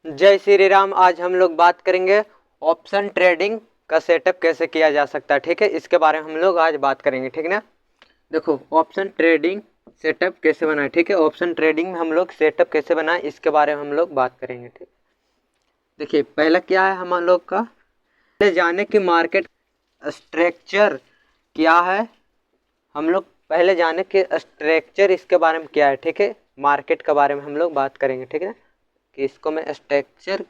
जय श्री राम। आज हम लोग बात करेंगे ऑप्शन ट्रेडिंग का सेटअप कैसे किया जा सकता है। ठीक है, इसके बारे में हम लोग आज बात करेंगे। ठीक है ना। देखो, ऑप्शन ट्रेडिंग सेटअप कैसे बनाए। ठीक है, ऑप्शन ट्रेडिंग में हम लोग सेटअप कैसे बनाए इसके बारे में हम लोग बात करेंगे। ठीक, देखिए पहला क्या है हम लोग का, पहले जाने की मार्केट स्ट्रक्चर क्या है। हम लोग पहले जाने के स्ट्रक्चर इसके बारे में क्या है। ठीक है, मार्केट के बारे में हम लोग बात करेंगे। ठीक है ना, कि इसको मैं स्ट्रक्चर,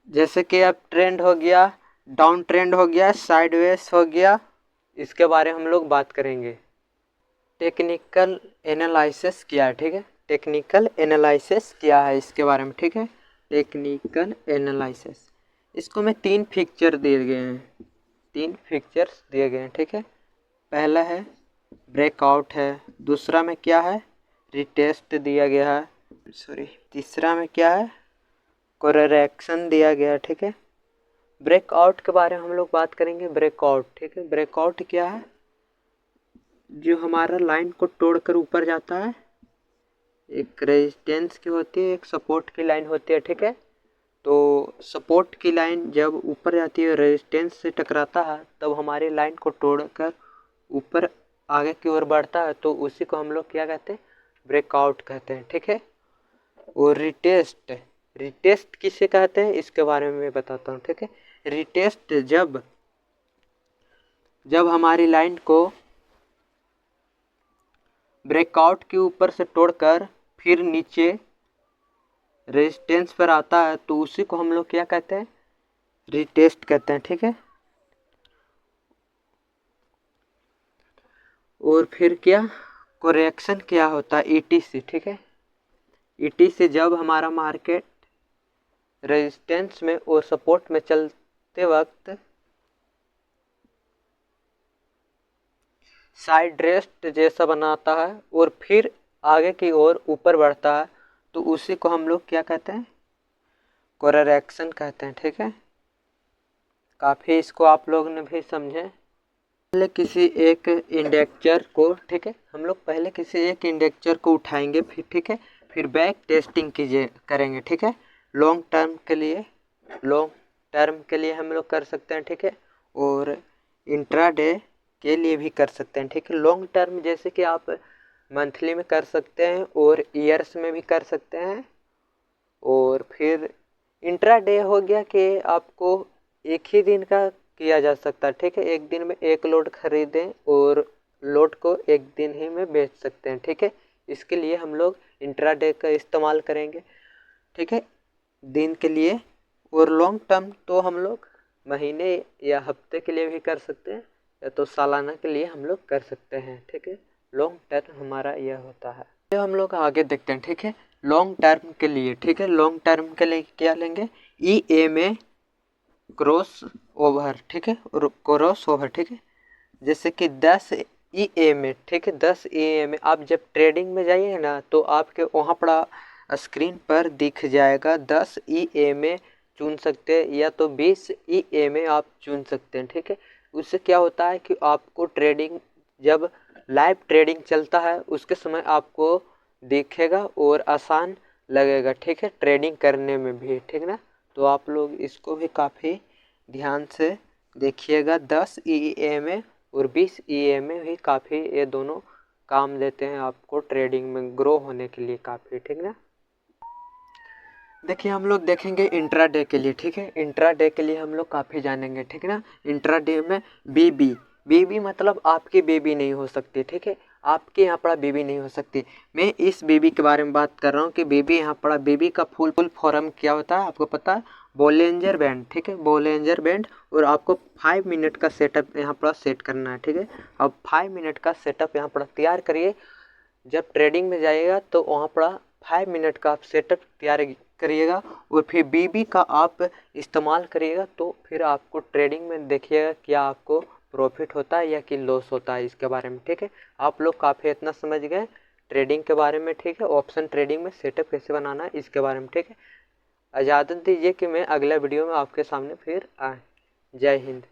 जैसे कि अब ट्रेंड हो गया, डाउन ट्रेंड हो गया, साइडवेज हो गया, इसके बारे में हम लोग बात करेंगे। टेक्निकल एनालिसिस क्या है। ठीक है, टेक्निकल एनालिसिस क्या है इसके बारे में। ठीक है, टेक्निकल एनालिसिस, इसको में 3 फिक्चर दिए गए हैं, 3 फिक्चर्स दिए गए हैं। ठीक है, पहला है ब्रेकआउट है, दूसरा में क्या है रिटेस्ट दिया गया है, सॉरी तीसरा में क्या है कोरेक्शन दिया गया। ठीक है, ब्रेकआउट के बारे में हम लोग बात करेंगे। ब्रेकआउट, ठीक है, ब्रेकआउट क्या है, जो हमारा लाइन को तोड़कर ऊपर जाता है। एक रेजिस्टेंस की होती है, एक सपोर्ट की लाइन होती है। ठीक है, तो सपोर्ट की लाइन जब ऊपर जाती है, रेजिस्टेंस से टकराता है, तब हमारी लाइन को तोड़कर ऊपर आगे की ओर बढ़ता है, तो उसी को हम लोग क्या कहते हैं, ब्रेकआउट कहते हैं। ठीक है, और रिटेस्ट, रिटेस्ट किसे कहते हैं इसके बारे में मैं बताता हूँ। ठीक है, रिटेस्ट जब हमारी लाइन को ब्रेकआउट के ऊपर से तोड़कर फिर नीचे रेजिस्टेंस पर आता है, तो उसी को हम लोग क्या कहते हैं, रिटेस्ट कहते हैं। ठीक है, और फिर क्या कोरेक्शन क्या होता है, ईटीसी। ठीक है, ईटीसी जब हमारा मार्केट रेजिस्टेंस में और सपोर्ट में चलते वक्त साइड रेस्ट जैसा बनाता है और फिर आगे की ओर ऊपर बढ़ता है, तो उसी को हम लोग क्या कहते हैं, कोरेक्शन कहते हैं। ठीक है, काफ़ी इसको आप लोगों ने भी समझे। पहले किसी एक इंडेक्सर को, ठीक है, हम लोग पहले किसी एक इंडेक्सर को उठाएंगे, फिर ठीक है, फिर बैक टेस्टिंग कीजिए करेंगे। ठीक है, लॉन्ग टर्म के लिए हम लोग कर सकते हैं। ठीक है, और इंट्राडे के लिए भी कर सकते हैं। ठीक है, लॉन्ग टर्म जैसे कि आप मंथली में कर सकते हैं और ईयर्स में भी कर सकते हैं। और फिर इंट्राडे हो गया कि आपको एक ही दिन का किया जा सकता है। ठीक है, एक दिन में एक लोड खरीदें और लोड को एक दिन ही में बेच सकते हैं। ठीक है, इसके लिए हम लोग इंट्राडे का इस्तेमाल करेंगे। ठीक है, दिन के लिए। और लॉन्ग टर्म तो हम लोग महीने या हफ्ते के लिए भी कर सकते हैं, या तो सालाना के लिए हम लोग कर सकते हैं। ठीक है, लॉन्ग टर्म हमारा यह होता है। तो हम लोग आगे देखते हैं। ठीक है, लॉन्ग टर्म के लिए, ठीक है, लॉन्ग टर्म के लिए क्या लेंगे, EMA क्रॉस ओवर। ठीक है, क्रॉस ओवर। ठीक है, जैसे कि 10 EMA, ठीक है, 10 EMA आप जब ट्रेडिंग में जाइए ना, तो आपके वहाँ पड़ा स्क्रीन पर दिख जाएगा 10 EMA चुन सकते हैं, या तो 20 EMA आप चुन सकते हैं। ठीक है, उससे क्या होता है कि आपको ट्रेडिंग, जब लाइव ट्रेडिंग चलता है उसके समय आपको दिखेगा और आसान लगेगा। ठीक है, ट्रेडिंग करने में भी। ठीक ना, तो आप लोग इसको भी काफ़ी ध्यान से देखिएगा। 10 EMA और 20 EMA भी काफ़ी, ये दोनों काम देते हैं आपको ट्रेडिंग में ग्रो होने के लिए काफ़ी। ठीक ना, देखिए हम लोग देखेंगे इंट्राडे के लिए। ठीक है, इंट्राडे के लिए हम लोग काफ़ी जानेंगे। ठीक है ना, इंट्राडे में बीबी मतलब आपकी बेबी नहीं हो सकती। ठीक है, आपके यहाँ पड़ा बेबी नहीं हो सकती। मैं इस बेबी के बारे में बात कर रहा हूँ कि बेबी यहाँ पड़ा, बेबी का फुल फॉर्म क्या होता है आपको पता है, बोलेंजर बैंड। ठीक है, बोलेंजर बैंड। और आपको 5 मिनट का सेटअप यहाँ पर सेट करना है। ठीक है, अब 5 मिनट का सेटअप यहाँ पर तैयार करिए। जब ट्रेडिंग में जाइएगा तो वहाँ पर 5 मिनट का आप सेटअप तैयार करिएगा और फिर बीबी का आप इस्तेमाल करिएगा, तो फिर आपको ट्रेडिंग में देखिएगा क्या आपको प्रॉफिट होता है या कि लॉस होता है इसके बारे में। ठीक है, आप लोग काफ़ी इतना समझ गए ट्रेडिंग के बारे में। ठीक है, ऑप्शन ट्रेडिंग में सेटअप कैसे बनाना है इसके बारे में। ठीक है, इजाज़त दीजिए कि मैं अगला वीडियो में आपके सामने फिर आए। जय हिंद।